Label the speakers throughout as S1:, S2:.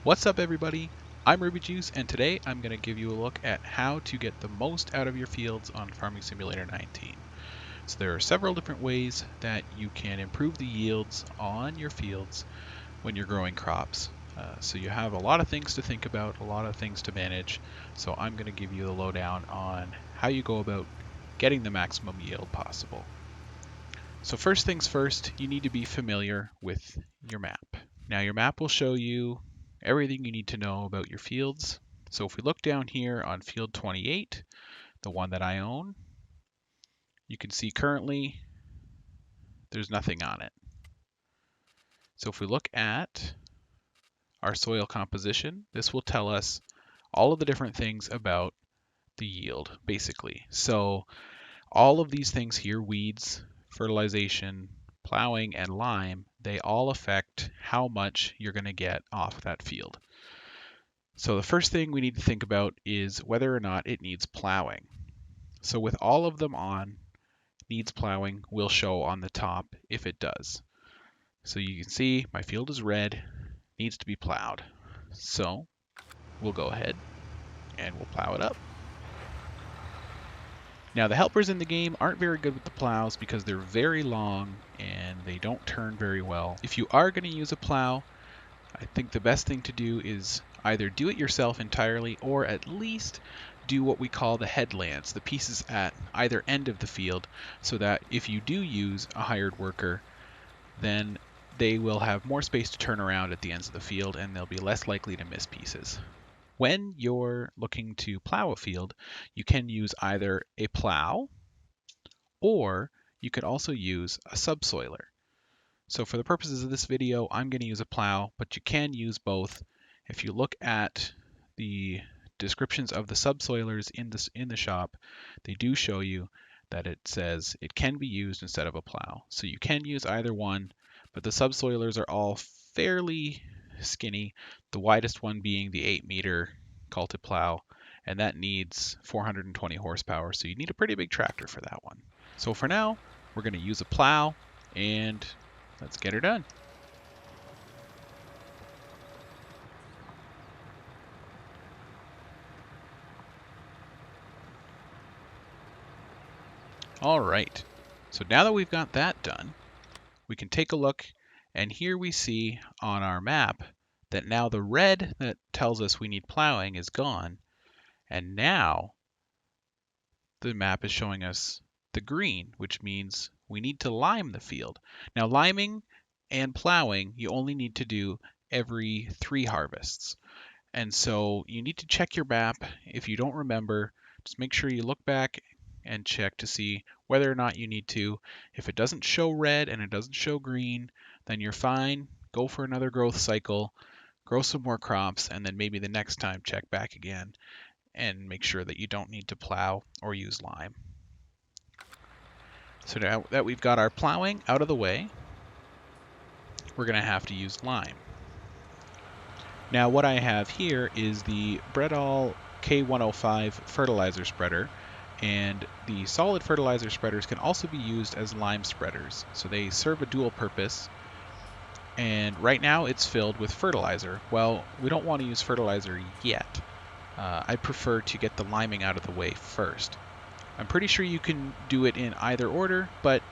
S1: What's up everybody? I'm Ruby Juice and today I'm going to give you a look at how to get the most out of your fields on Farming Simulator 19. So there are several different ways that you can improve the yields on your fields when you're growing crops. So you have a lot of things to think about, a lot of things to manage. So I'm going to give you the lowdown on how you go about getting the maximum yield possible. So first things first, you need to be familiar with your map. Now your map will show you everything you need to know about your fields. So if we look down here on field 28, the one that I own, you can see currently there's nothing on it. So if we look at our soil composition, this will tell us all of the different things about the yield, basically. So all of these things here, weeds, fertilization, plowing, and lime, they all affect how much you're going to get off that field. So the first thing we need to think about is whether or not it needs plowing. So with all of them on, needs plowing will show on the top if it does. So you can see my field is red, needs to be plowed. So we'll go ahead and we'll plow it up. Now the helpers in the game aren't very good with the plows because they're very long and they don't turn very well. If you are going to use a plow, I think the best thing to do is either do it yourself entirely or at least do what we call the headlands, the pieces at either end of the field, so that if you do use a hired worker, then they will have more space to turn around at the ends of the field and they'll be less likely to miss pieces. When you're looking to plow a field, you can use either a plow or you could also use a subsoiler. So for the purposes of this video, I'm going to use a plow, but you can use both. If you look at the descriptions of the subsoilers in the shop, they do show you that it says it can be used instead of a plow. So you can use either one, but the subsoilers are all fairly skinny, the widest one being the 8-meter Culti plow, and that needs 420 horsepower, so you need a pretty big tractor for that one. So for now, we're going to use a plow, and let's get her done. All right, so now that we've got that done, we can take a look, and here we see on our map that now the red that tells us we need plowing is gone, and now the map is showing us the green, which means we need to lime the field. Now liming and plowing, you only need to do every 3 harvests. And so you need to check your map. If you don't remember, just make sure you look back and check to see whether or not you need to. If it doesn't show red and it doesn't show green, then you're fine. Go for another growth cycle, grow some more crops, and then maybe the next time check back again and make sure that you don't need to plow or use lime. So now that we've got our plowing out of the way, we're going to have to use lime. Now what I have here is the Bredal K105 fertilizer spreader, and the solid fertilizer spreaders can also be used as lime spreaders. So they serve a dual purpose, and right now it's filled with fertilizer. Well, we don't want to use fertilizer yet. I prefer to get the liming out of the way first. I'm pretty sure you can do it in either order, but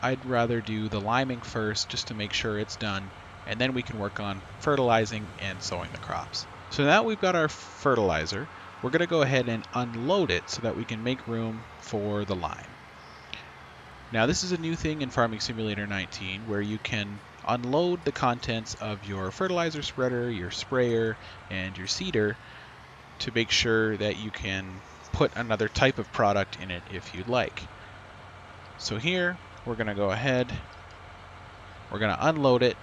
S1: I'd rather do the liming first just to make sure it's done, and then we can work on fertilizing and sowing the crops. So now we've got our fertilizer, we're going to go ahead and unload it so that we can make room for the lime. Now this is a new thing in Farming Simulator 19 where you can unload the contents of your fertilizer spreader, your sprayer, and your seeder to make sure that you can put another type of product in it if you'd like. So here we're going to go ahead, we're going to unload it.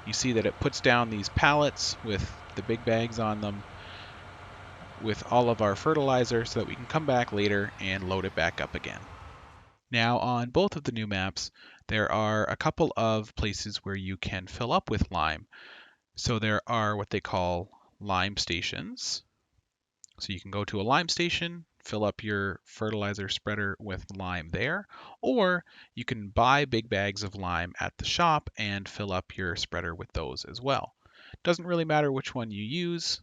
S1: You see that it puts down these pallets with the big bags on them with all of our fertilizer so that we can come back later and load it back up again. Now on both of the new maps, there are a couple of places where you can fill up with lime. So there are what they call lime stations. So you can go to a lime station, fill up your fertilizer spreader with lime there, or you can buy big bags of lime at the shop and fill up your spreader with those as well. Doesn't really matter which one you use.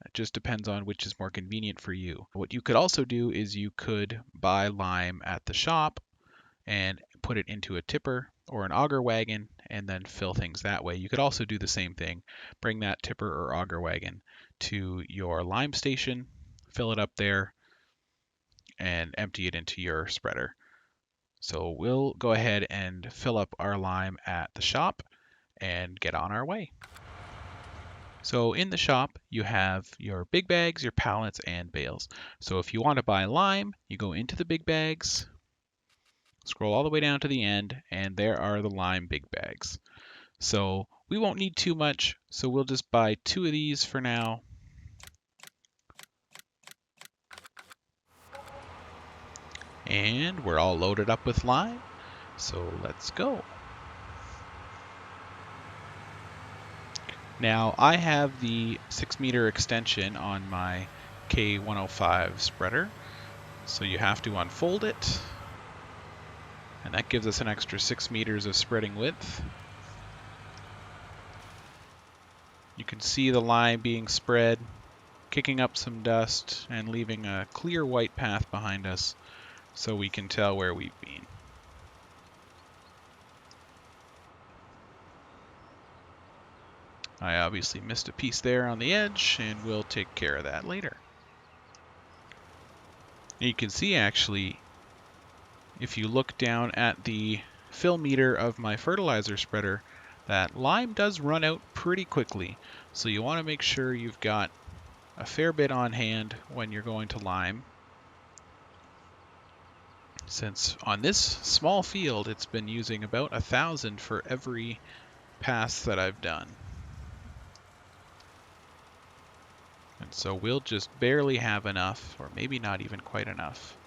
S1: It just depends on which is more convenient for you. What you could also do is you could buy lime at the shop and put it into a tipper or an auger wagon and then fill things that way. You could also do the same thing. Bring that tipper or auger wagon to your lime station, fill it up there, and empty it into your spreader. So we'll go ahead and fill up our lime at the shop and get on our way. So in the shop, you have your big bags, your pallets, and bales. So if you want to buy lime, you go into the big bags, scroll all the way down to the end, and there are the lime big bags. So we won't need too much, so we'll just buy 2 of these for now. And we're all loaded up with lime, so let's go. Now I have the 6-meter extension on my K105 spreader, so you have to unfold it, and that gives us an extra 6 meters of spreading width. You can see the lime being spread, kicking up some dust, and leaving a clear white path behind us so we can tell where we've been. I obviously missed a piece there on the edge, and we'll take care of that later. You can see actually, if you look down at the fill meter of my fertilizer spreader, that lime does run out pretty quickly. So you want to make sure you've got a fair bit on hand when you're going to lime. Since on this small field, it's been using about 1,000 for every pass that I've done. And so we'll just barely have enough, or maybe not even quite enough.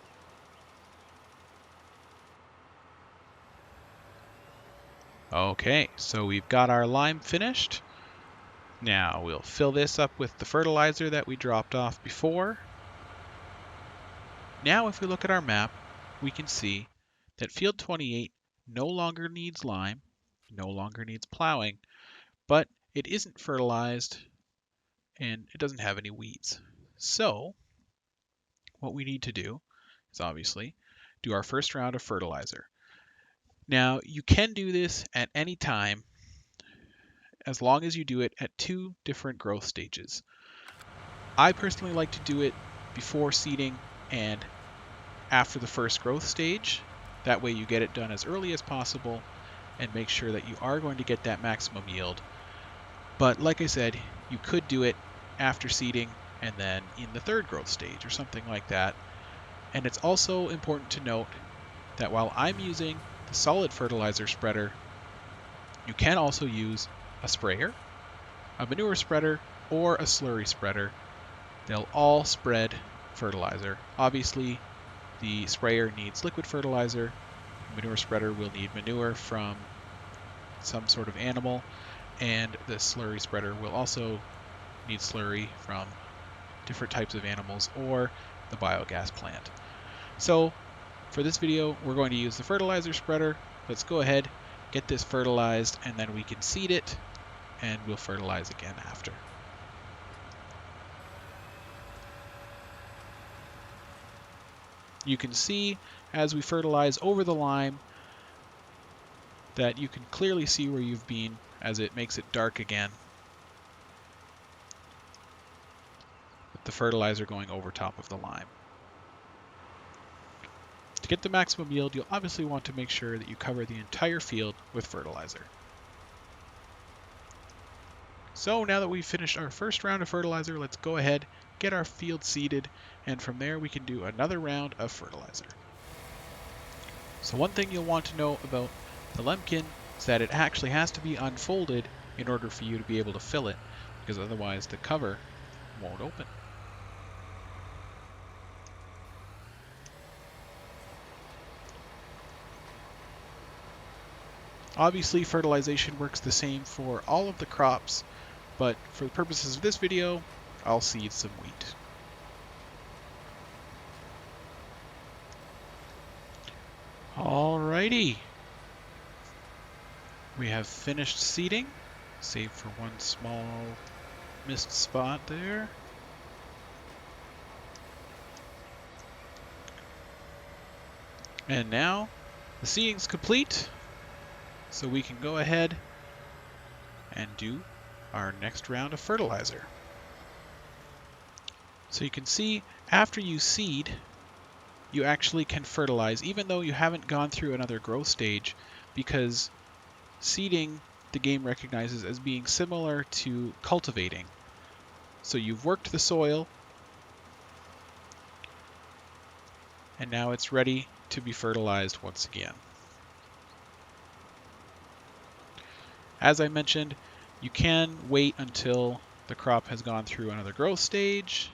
S1: Okay, so we've got our lime finished. Now we'll fill this up with the fertilizer that we dropped off before. Now if we look at our map, we can see that field 28 no longer needs lime, no longer needs plowing, but it isn't fertilized and it doesn't have any weeds. So what we need to do is obviously do our first round of fertilizer. Now you can do this at any time as long as you do it at 2 different growth stages. I personally like to do it before seeding and after the first growth stage. That way you get it done as early as possible and make sure that you are going to get that maximum yield. But like I said, you could do it after seeding and then in the 3rd growth stage or something like that. And it's also important to note that while I'm using the solid fertilizer spreader, you can also use a sprayer, a manure spreader, or a slurry spreader. They'll all spread fertilizer. Obviously, the sprayer needs liquid fertilizer. The manure spreader will need manure from some sort of animal, and the slurry spreader will also need slurry from different types of animals or the biogas plant. So for this video, we're going to use the fertilizer spreader. Let's go ahead, get this fertilized, and then we can seed it, and we'll fertilize again after. You can see as we fertilize over the lime that you can clearly see where you've been as it makes it dark again, with the fertilizer going over top of the lime. To get the maximum yield, you'll obviously want to make sure that you cover the entire field with fertilizer. So now that we've finished our first round of fertilizer, let's go ahead, get our field seeded, and from there we can do another round of fertilizer. So one thing you'll want to know about the Lemkin is that it actually has to be unfolded in order for you to be able to fill it, because otherwise the cover won't open. Obviously, fertilization works the same for all of the crops, but for the purposes of this video, I'll seed some wheat. Alrighty. We have finished seeding, Save for one small missed spot there. And now the seeding's complete, so we can go ahead and do our next round of fertilizer. So you can see after you seed, you actually can fertilize even though you haven't gone through another growth stage, because seeding the game recognizes as being similar to cultivating. So you've worked the soil, and now it's ready to be fertilized once again. As I mentioned, you can wait until the crop has gone through another growth stage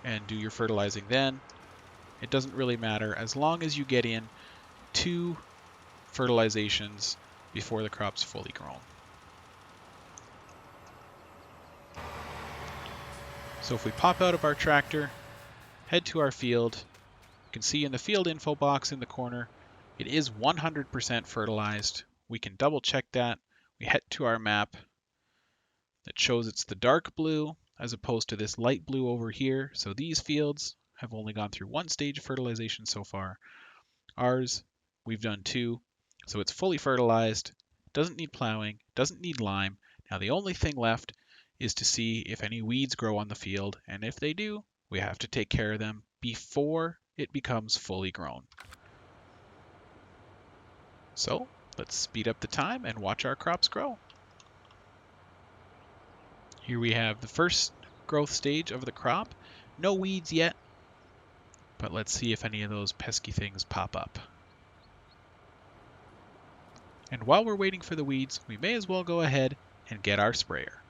S1: and do your fertilizing then. It doesn't really matter as long as you get in 2 fertilizations before the crop's fully grown. So if we pop out of our tractor, head to our field, you can see in the field info box in the corner, it is 100% fertilized. We can double check that. We head to our map that shows it's the dark blue as opposed to this light blue over here. So these fields have only gone through 1 stage of fertilization so far. Ours, we've done 2, so it's fully fertilized, doesn't need plowing, doesn't need lime. Now the only thing left is to see if any weeds grow on the field, and if they do, we have to take care of them before it becomes fully grown. So let's speed up the time and watch our crops grow. Here we have the first growth stage of the crop. No weeds yet, but let's see if any of those pesky things pop up. And while we're waiting for the weeds, we may as well go ahead and get our sprayer.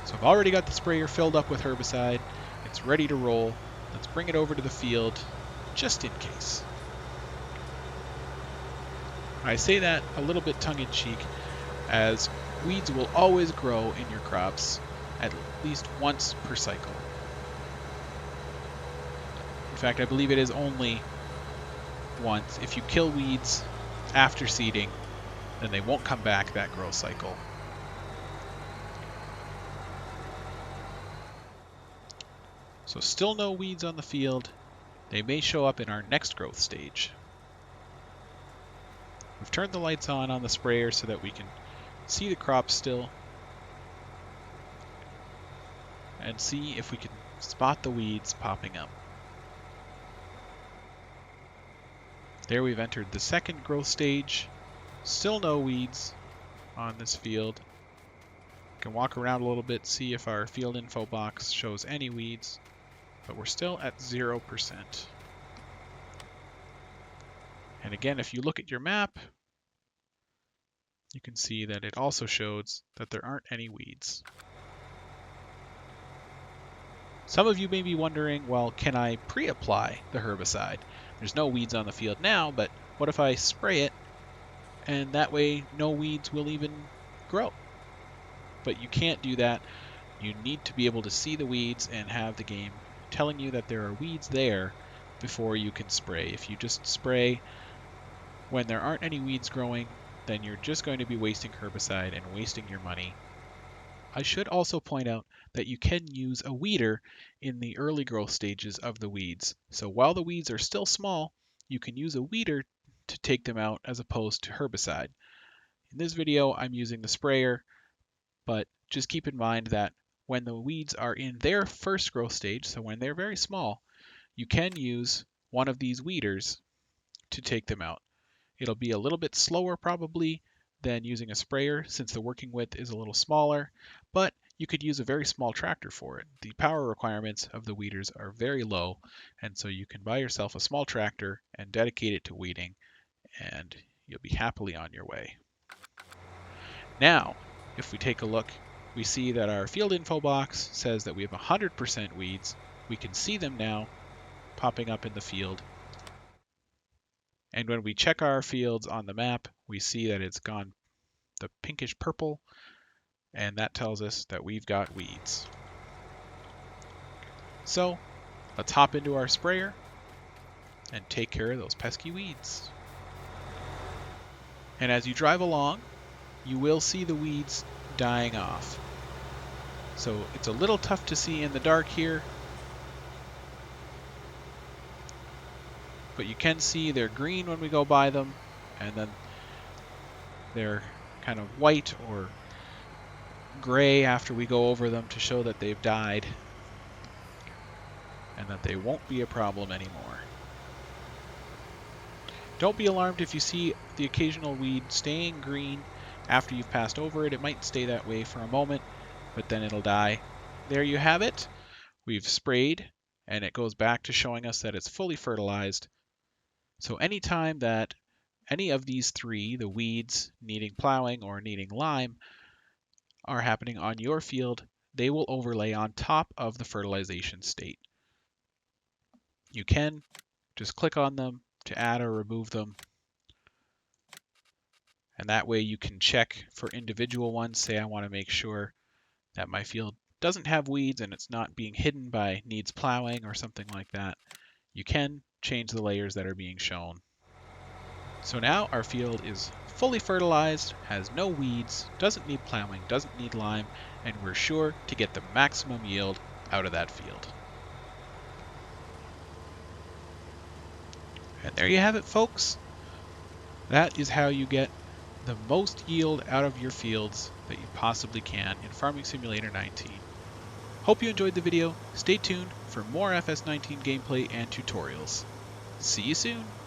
S1: So I've already got the sprayer filled up with herbicide. It's ready to roll. Let's bring it over to the field just in case. I say that a little bit tongue-in-cheek, as weeds will always grow in your crops at least once per cycle. In fact, I believe it is only once. If you kill weeds after seeding, then they won't come back that growth cycle. So still no weeds on the field. They may show up in our next growth stage. We've turned the lights on the sprayer so that we can see the crop still and see if we can spot the weeds popping up. There we've entered the second growth stage. Still no weeds on this field. We can walk around a little bit, see if our field info box shows any weeds, but we're still at 0%. And again, if you look at your map, you can see that it also shows that there aren't any weeds. Some of you may be wondering, well, can I pre-apply the herbicide? There's no weeds on the field now, but what if I spray it and that way no weeds will even grow? But you can't do that. You need to be able to see the weeds and have the game telling you that there are weeds there before you can spray. If you just spray when there aren't any weeds growing, then you're just going to be wasting herbicide and wasting your money. I should also point out that you can use a weeder in the early growth stages of the weeds. So while the weeds are still small, you can use a weeder to take them out as opposed to herbicide. In this video, I'm using the sprayer, but just keep in mind that when the weeds are in their first growth stage, so when they're very small, you can use one of these weeders to take them out. It'll be a little bit slower probably than using a sprayer since the working width is a little smaller, but you could use a very small tractor for it. The power requirements of the weeders are very low, and so you can buy yourself a small tractor and dedicate it to weeding, and you'll be happily on your way. Now, if we take a look, we see that our field info box says that we have 100% weeds. We can see them now popping up in the field. And when we check our fields on the map, we see that it's gone the pinkish purple, and that tells us that we've got weeds. So let's hop into our sprayer and take care of those pesky weeds. And as you drive along, you will see the weeds dying off. So it's a little tough to see in the dark here, but you can see they're green when we go by them, and then they're kind of white or gray after we go over them to show that they've died and that they won't be a problem anymore. Don't be alarmed if you see the occasional weed staying green after you've passed over it. It might stay that way for a moment, but then it'll die. There you have it. We've sprayed, and it goes back to showing us that it's fully fertilized. So anytime that any of these three, the weeds, needing plowing, or needing lime, are happening on your field, they will overlay on top of the fertilization state. You can just click on them to add or remove them, and that way you can check for individual ones. Say I want to make sure that my field doesn't have weeds and it's not being hidden by needs plowing or something like that. You can change the layers that are being shown. So now our field is fully fertilized, has no weeds, doesn't need plowing, doesn't need lime, and we're sure to get the maximum yield out of that field. And there you have it, folks. That is how you get the most yield out of your fields that you possibly can in Farming Simulator 19. Hope you enjoyed the video. Stay tuned for more FS19 gameplay and tutorials. See you soon!